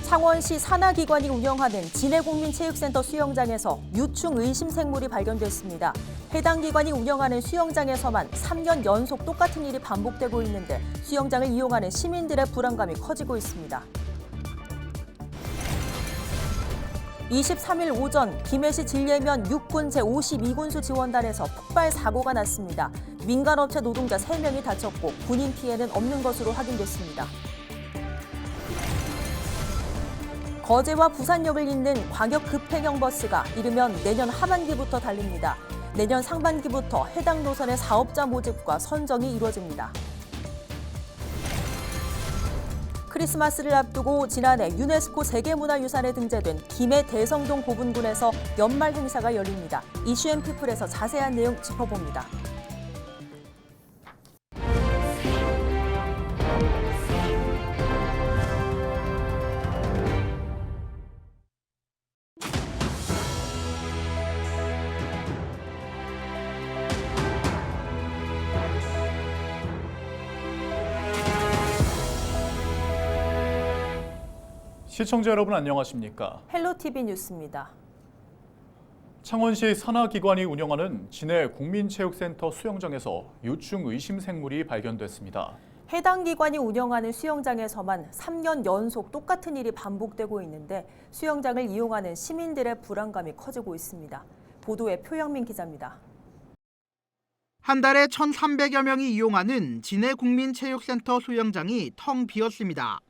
창원시 산하기관이 운영하는 진해국민체육센터 수영장에서 유충 의심 생물이 발견됐습니다. 해당 기관이 운영하는 수영장에서만 3년 연속 똑같은 일이 반복되고 있는데 수영장을 이용하는 시민들의 불안감이 커지고 있습니다. 23일 오전 김해시 진례면 육군 제52군수 지원단에서 폭발 사고가 났습니다. 민간업체 노동자 3명이 다쳤고 군인 피해는 없는 것으로 확인됐습니다. 거제와 부산역을 잇는 광역 급행형 버스가 이르면 내년 하반기부터 달립니다. 내년 상반기부터 해당 노선의 사업자 모집과 선정이 이루어집니다. 크리스마스를 앞두고 지난해 유네스코 세계문화유산에 등재된 김해 대성동 고분군에서 연말 행사가 열립니다. 이슈앤피플에서 자세한 내용 짚어봅니다. 시청자 여러분 안녕하십니까? 헬로티비 뉴스입니다. 창원시 산하기관이 운영하는 진해 국민체육센터 수영장에서 유충 의심 생물이 발견됐습니다. 해당 기관이 운영하는 수영장에서만 3년 연속 똑같은 일이 반복되고 있는데 수영장을 이용하는 시민들의 불안감이 커지고 있습니다. 보도에 표영민 기자입니다. 한 달에 1,300여 명이 이용하는 진해 국민체육센터 수영장이 텅 비었습니다.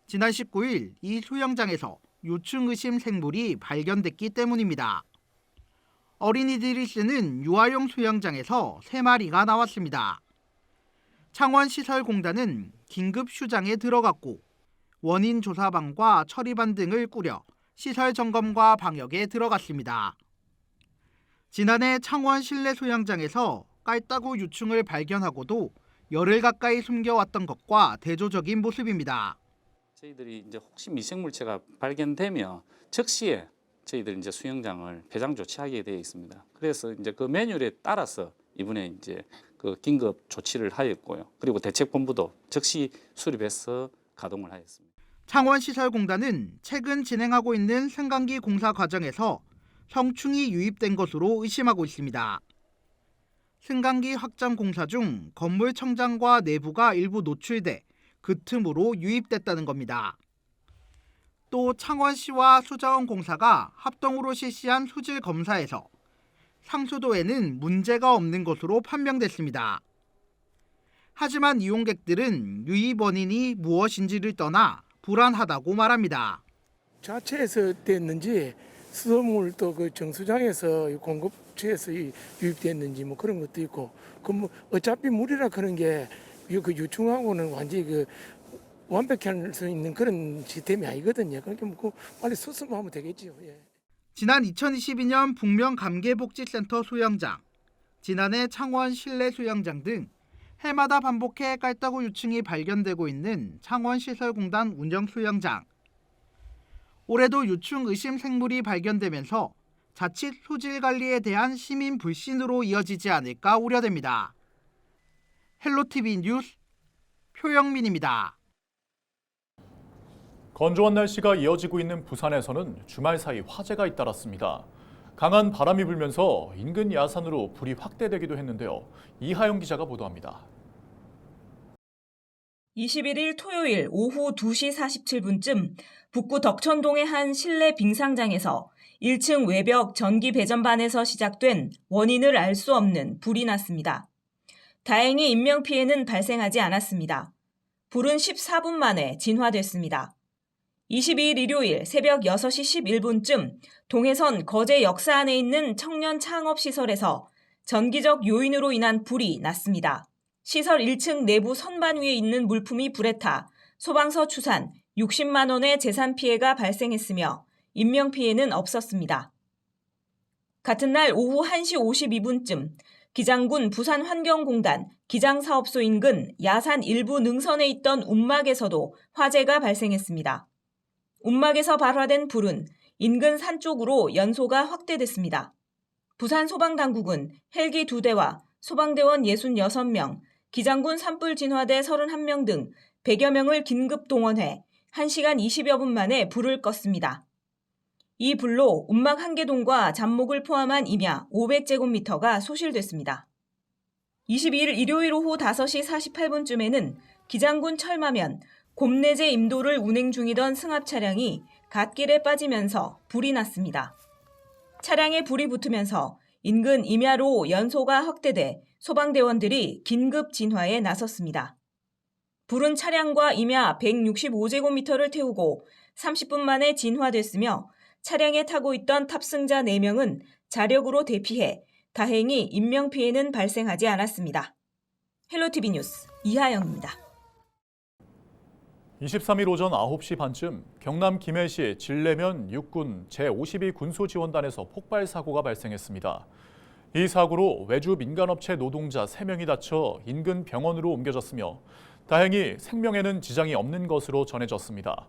지난 19일 이 수영장에서 유충 의심 생물이 발견됐기 때문입니다. 어린이들이 쓰는 유아용 수영장에서 3마리가 나왔습니다. 창원시설공단은 긴급 휴장에 들어갔고 원인 조사반과 처리반 등을 꾸려 시설 점검과 방역에 들어갔습니다. 지난해 창원 실내 수영장에서 깔따구 유충을 발견하고도 열흘 가까이 숨겨왔던 것과 대조적인 모습입니다. 저희들이 이제 혹시 미생물체가 발견되면 즉시에 저희들이 이제 수영장을 폐장 조치하게 되어 있습니다. 그래서 이제 그 매뉴얼에 따라서 이번에 이제 그 긴급 조치를 하였고요. 그리고 대책본부도 즉시 수립해서 가동을 하였습니다. 창원시설공단은 최근 진행하고 있는 승강기 공사 과정에서 성충이 유입된 것으로 의심하고 있습니다. 승강기 확장 공사 중 건물 청장과 내부가 일부 노출돼 그 틈으로 유입됐다는 겁니다. 또 창원시와 수자원공사가 합동으로 실시한 수질 검사에서 상수도에는 문제가 없는 것으로 판명됐습니다. 하지만 이용객들은 유입 원인이 무엇인지를 떠나 불안하다고 말합니다. 자체에서 됐는지 수돗물 또 그 정수장에서 공급처에서 유입됐는지 뭐 그런 것도 있고 그 뭐 어차피 물이라 그런 게 그 유충하고는 완전히 그 완벽할 수 있는 그런 시스템이 아니거든요. 그러니까 뭐 빨리 수습하면 하면 되겠지요. 예. 지난 2022년 북면 감개복지센터 수영장, 지난해 창원 실내 수영장 등 해마다 반복해 깔따구 유충이 발견되고 있는 창원시설공단 운영 수영장. 올해도 유충 의심 생물이 발견되면서 자칫 수질 관리에 대한 시민 불신으로 이어지지 않을까 우려됩니다. 헬로티비 뉴스 표영민입니다. 건조한 날씨가 이어지고 있는 부산에서는 주말 사이 화재가 잇따랐습니다. 강한 바람이 불면서 인근 야산으로 불이 확대되기도 했는데요. 이하영 기자가 보도합니다. 21일 토요일 오후 2시 47분쯤 북구 덕천동의 한 실내 빙상장에서 1층 외벽 전기 배전반에서 시작된 원인을 알 수 없는 불이 났습니다. 다행히 인명피해는 발생하지 않았습니다. 불은 14분 만에 진화됐습니다. 22일 일요일 새벽 6시 11분쯤 동해선 거제 역사 안에 있는 청년 창업시설에서 전기적 요인으로 인한 불이 났습니다. 시설 1층 내부 선반 위에 있는 물품이 불에 타 소방서 추산 60만 원의 재산 피해가 발생했으며 인명피해는 없었습니다. 같은 날 오후 1시 52분쯤 기장군 부산환경공단 기장사업소 인근 야산 일부 능선에 있던 움막에서도 화재가 발생했습니다. 움막에서 발화된 불은 인근 산 쪽으로 연소가 확대됐습니다. 부산소방당국은 헬기 2대와 소방대원 66명, 기장군 산불 진화대 31명 등 100여 명을 긴급 동원해 1시간 20여 분 만에 불을 껐습니다. 이 불로 운막 1개동과 잡목을 포함한 임야 500제곱미터가 소실됐습니다. 22일 일요일 오후 5시 48분쯤에는 기장군 철마면 곰내제 임도를 운행 중이던 승합 차량이 갓길에 빠지면서 불이 났습니다. 차량에 불이 붙으면서 인근 임야로 연소가 확대돼 소방대원들이 긴급 진화에 나섰습니다. 불은 차량과 임야 165제곱미터를 태우고 30분 만에 진화됐으며 차량에 타고 있던 탑승자 4명은 자력으로 대피해 다행히 인명피해는 발생하지 않았습니다. 헬로티비 뉴스 이하영입니다. 23일 오전 9시 반쯤 경남 김해시 진례면 육군 제52 군소지원단에서 폭발 사고가 발생했습니다. 이 사고로 외주 민간업체 노동자 3명이 다쳐 인근 병원으로 옮겨졌으며 다행히 생명에는 지장이 없는 것으로 전해졌습니다.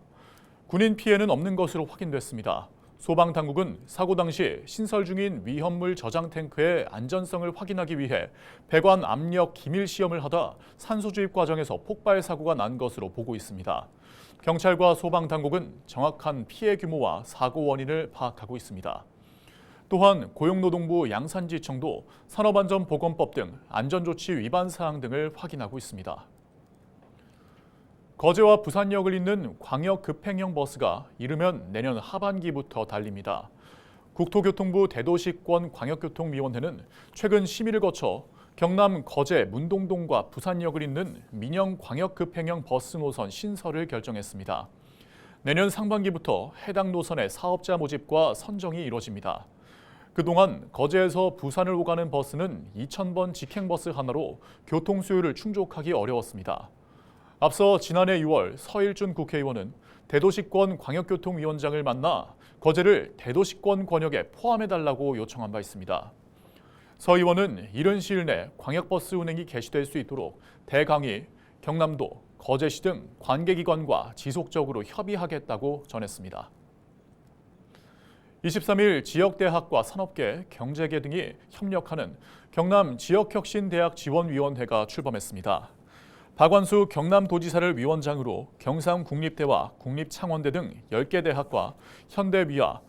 군인 피해는 없는 것으로 확인됐습니다. 소방당국은 사고 당시 신설 중인 위험물 저장 탱크의 안전성을 확인하기 위해 배관 압력 기밀 시험을 하다 산소 주입 과정에서 폭발 사고가 난 것으로 보고 있습니다. 경찰과 소방당국은 정확한 피해 규모와 사고 원인을 파악하고 있습니다. 또한 고용노동부 양산지청도 산업안전보건법 등 안전조치 위반 사항 등을 확인하고 있습니다. 거제와 부산역을 잇는 광역 급행형 버스가 이르면 내년 하반기부터 달립니다. 국토교통부 대도시권 광역교통위원회는 최근 심의를 거쳐 경남 거제 문동동과 부산역을 잇는 민영 광역급행형 버스 노선 신설을 결정했습니다. 내년 상반기부터 해당 노선의 사업자 모집과 선정이 이뤄집니다. 그동안 거제에서 부산을 오가는 버스는 2,000번 직행버스 하나로 교통 수요를 충족하기 어려웠습니다. 앞서 지난해 6월 서일준 국회의원은 대도시권 광역교통위원장을 만나 거제를 대도시권 권역에 포함해달라고 요청한 바 있습니다. 서 의원은 이른 시일 내 광역버스 운행이 개시될 수 있도록 대강이, 경남도, 거제시 등 관계기관과 지속적으로 협의하겠다고 전했습니다. 23일 지역대학과 산업계, 경제계 등이 협력하는 경남 지역혁신대학지원위원회가 출범했습니다. 박완수 경남도지사를 위원장으로 경상국립대와 국립창원대 등 10개 대학과 현대위아,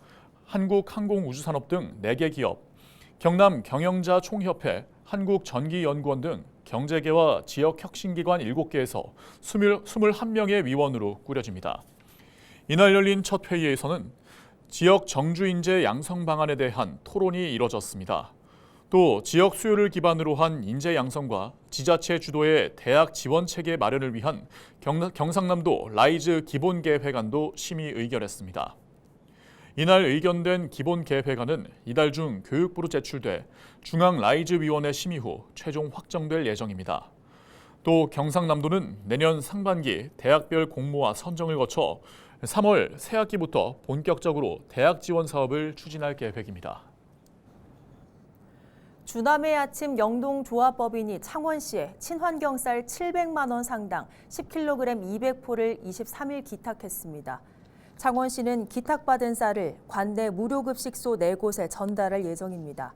한국항공우주산업 등 4개 기업, 경남경영자 총협회, 한국전기연구원 등 경제계와 지역혁신기관 7개에서 21명의 위원으로 꾸려집니다. 이날 열린 첫 회의에서는 지역 정주인재 양성 방안에 대한 토론이 이뤄졌습니다. 또 지역 수요를 기반으로 한 인재 양성과 지자체 주도의 대학 지원 체계 마련을 위한 경상남도 라이즈 기본계획안도 심의 의결했습니다. 이날 의견된 기본계획안은 이달 중 교육부로 제출돼 중앙라이즈위원회 심의 후 최종 확정될 예정입니다. 또 경상남도는 내년 상반기 대학별 공모와 선정을 거쳐 3월 새학기부터 본격적으로 대학 지원 사업을 추진할 계획입니다. 주남의 아침 영동조합법인이 창원시에 친환경쌀 700만 원 상당 10kg 200포를 23일 기탁했습니다. 창원시는 기탁받은 쌀을 관내 무료급식소 4곳에 전달할 예정입니다.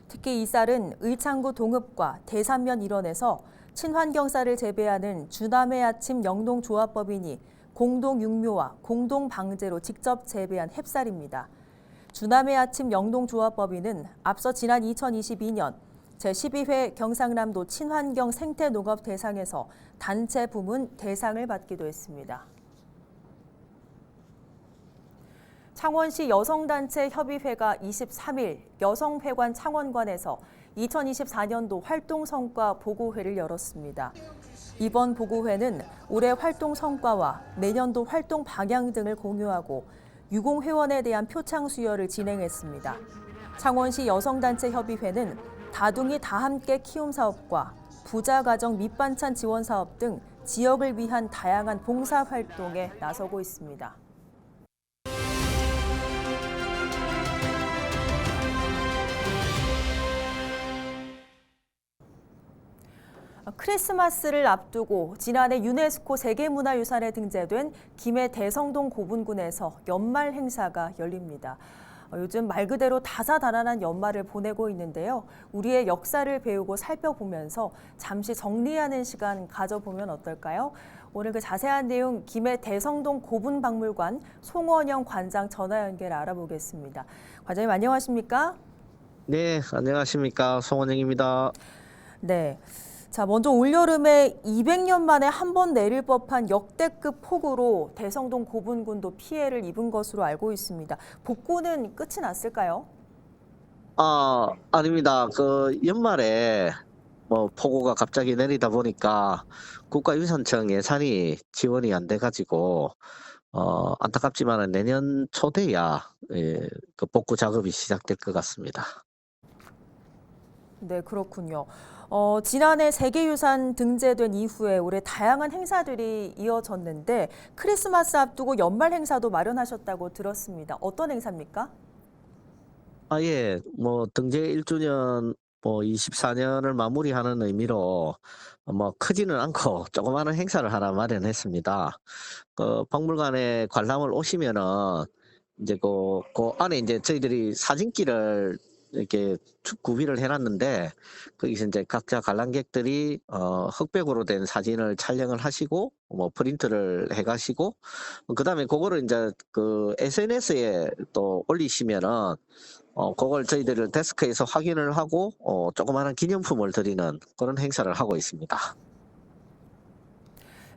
특히 이 쌀은 의창구 동읍과 대산면 일원에서 친환경쌀을 재배하는 주남의 아침 영동조합법인이 공동육묘와 공동방제로 직접 재배한 햅쌀입니다. 주남의 아침 영동조합법인은 앞서 지난 2022년 제12회 경상남도 친환경 생태농업 대상에서 단체 부문 대상을 받기도 했습니다. 창원시 여성단체 협의회가 23일 여성회관 창원관에서 2024년도 활동성과 보고회를 열었습니다. 이번 보고회는 올해 활동 성과와 내년도 활동 방향 등을 공유하고 유공회원에 대한 표창 수여를 진행했습니다. 창원시 여성단체협의회는 다둥이 다함께 키움 사업과 부자가정 밑반찬 지원 사업 등 지역을 위한 다양한 봉사활동에 나서고 있습니다. 크리스마스를 앞두고 지난해 유네스코 세계문화유산에 등재된 김해 대성동 고분군에서 연말 행사가 열립니다. 요즘 말 그대로 다사다난한 연말을 보내고 있는데요. 우리의 역사를 배우고 살펴보면서 잠시 정리하는 시간 가져보면 어떨까요? 오늘 그 자세한 내용 김해 대성동 고분박물관 송원영 관장 전화 연결 알아보겠습니다. 관장님 안녕하십니까? 네, 안녕하십니까. 송원영입니다. 네. 자, 먼저 올여름에 200년 만에 한 번 내릴 법한 역대급 폭우로 대성동 고분군도 피해를 입은 것으로 알고 있습니다. 복구는 끝이 났을까요? 아닙니다. 연말에 폭우가 갑자기 내리다 보니까 국가유산청 예산이 지원이 안 돼가지고, 안타깝지만 내년 초돼야 복구 작업이 시작될 것 같습니다. 네, 그렇군요. 지난해 세계유산 등재된 이후에 올해 다양한 행사들이 이어졌는데 크리스마스 앞두고 연말 행사도 마련하셨다고 들었습니다. 어떤 행사입니까? 예, 등재 1주년 24년을 마무리하는 의미로 크지는 않고 조그마한 행사를 하나 마련했습니다. 박물관에 관람을 오시면은 이제 그 안에 이제 저희들이 사진기를 이렇게 구비를 해놨는데 거기서 이제 각자 관람객들이 흑백으로 된 사진을 촬영을 하시고 프린트를 해가시고 그다음에 그거를 이제 SNS에 또 올리시면은 그걸 저희들 데스크에서 확인을 하고 조그마한 기념품을 드리는 그런 행사를 하고 있습니다.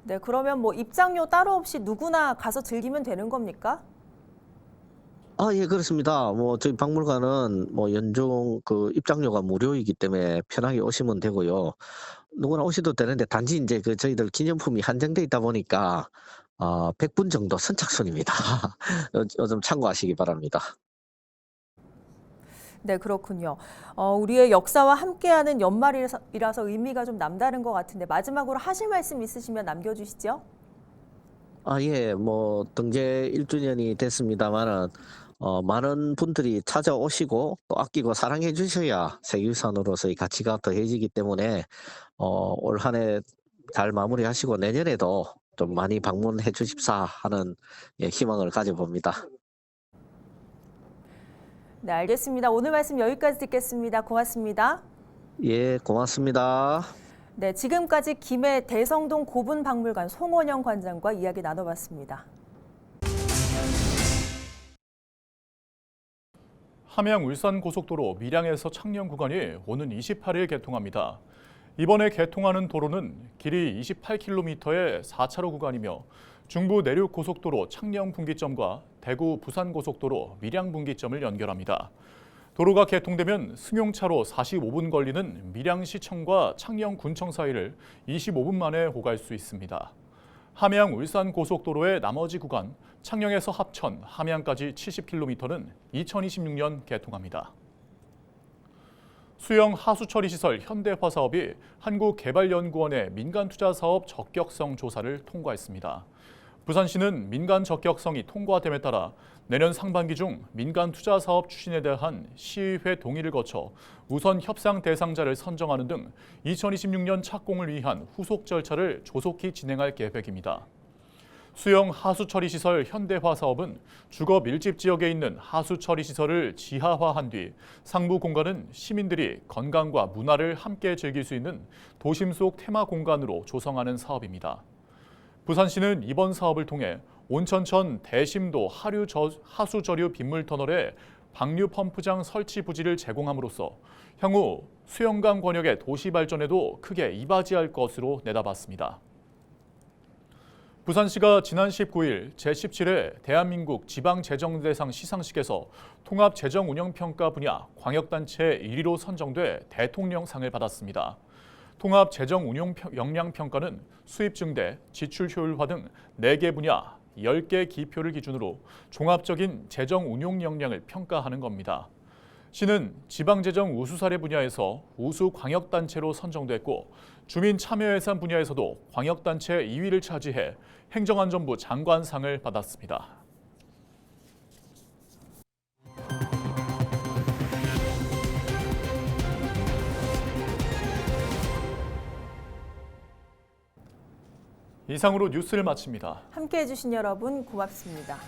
네, 그러면 입장료 따로 없이 누구나 가서 즐기면 되는 겁니까? 예, 그렇습니다. 저희 박물관은 연중 입장료가 무료이기 때문에 편하게 오시면 되고요. 누구나 오셔도 되는데 단지 이제 저희들 기념품이 한정돼 있다 보니까 100분 정도 선착순입니다. 좀 참고하시기 바랍니다. 네, 그렇군요. 우리의 역사와 함께하는 연말이라서 의미가 좀 남다른 것 같은데 마지막으로 하실 말씀 있으시면 남겨주시죠. 예, 등재 1주년이 됐습니다만은 많은 분들이 찾아오시고 또 아끼고 사랑해 주셔야 세계유산으로서의 가치가 더해지기 때문에 올 한 해 잘 마무리하시고 내년에도 좀 많이 방문해 주십사 하는 희망을 가져봅니다. 네, 알겠습니다. 오늘 말씀 여기까지 듣겠습니다. 고맙습니다. 예, 고맙습니다. 네, 지금까지 김해 대성동 고분박물관 송원영 관장과 이야기 나눠봤습니다. 함양 울산 고속도로 밀양에서 창녕 구간이 오는 28일 개통합니다. 이번에 개통하는 도로는 길이 28km의 4차로 구간이며 중부 내륙 고속도로 창녕 분기점과 대구 부산 고속도로 밀양 분기점을 연결합니다. 도로가 개통되면 승용차로 45분 걸리는 밀양시청과 창녕군청 사이를 25분 만에 오갈 수 있습니다. 함양 울산 고속도로의 나머지 구간 창녕에서 합천, 함양까지 70km는 2026년 개통합니다. 수영 하수처리 시설 현대화사업이 한국개발연구원의 민간투자사업 적격성 조사를 통과했습니다. 부산시는 민간 적격성이 통과됨에 따라 내년 상반기 중 민간 투자 사업 추진에 대한 시의회 동의를 거쳐 우선 협상 대상자를 선정하는 등 2026년 착공을 위한 후속 절차를 조속히 진행할 계획입니다. 수영 하수처리 시설 현대화 사업은 주거 밀집 지역에 있는 하수처리 시설을 지하화한 뒤 상부 공간은 시민들이 건강과 문화를 함께 즐길 수 있는 도심 속 테마 공간으로 조성하는 사업입니다. 부산시는 이번 사업을 통해 온천천 대심도 하수저류 빗물터널에 방류 펌프장 설치 부지를 제공함으로써 향후 수영강 권역의 도시 발전에도 크게 이바지할 것으로 내다봤습니다. 부산시가 지난 19일 제17회 대한민국 지방재정대상 시상식에서 통합재정운영평가 분야 광역단체 1위로 선정돼 대통령상을 받았습니다. 통합재정운용 역량평가는 수입 증대, 지출 효율화 등 4개 분야 10개 기표를 기준으로 종합적인 재정 운용 역량을 평가하는 겁니다. 시는 지방재정 우수 사례 분야에서 우수 광역단체로 선정됐고 주민 참여 예산 분야에서도 광역단체 2위를 차지해 행정안전부 장관상을 받았습니다. 이상으로 뉴스를 마칩니다. 함께해 주신 여러분 고맙습니다.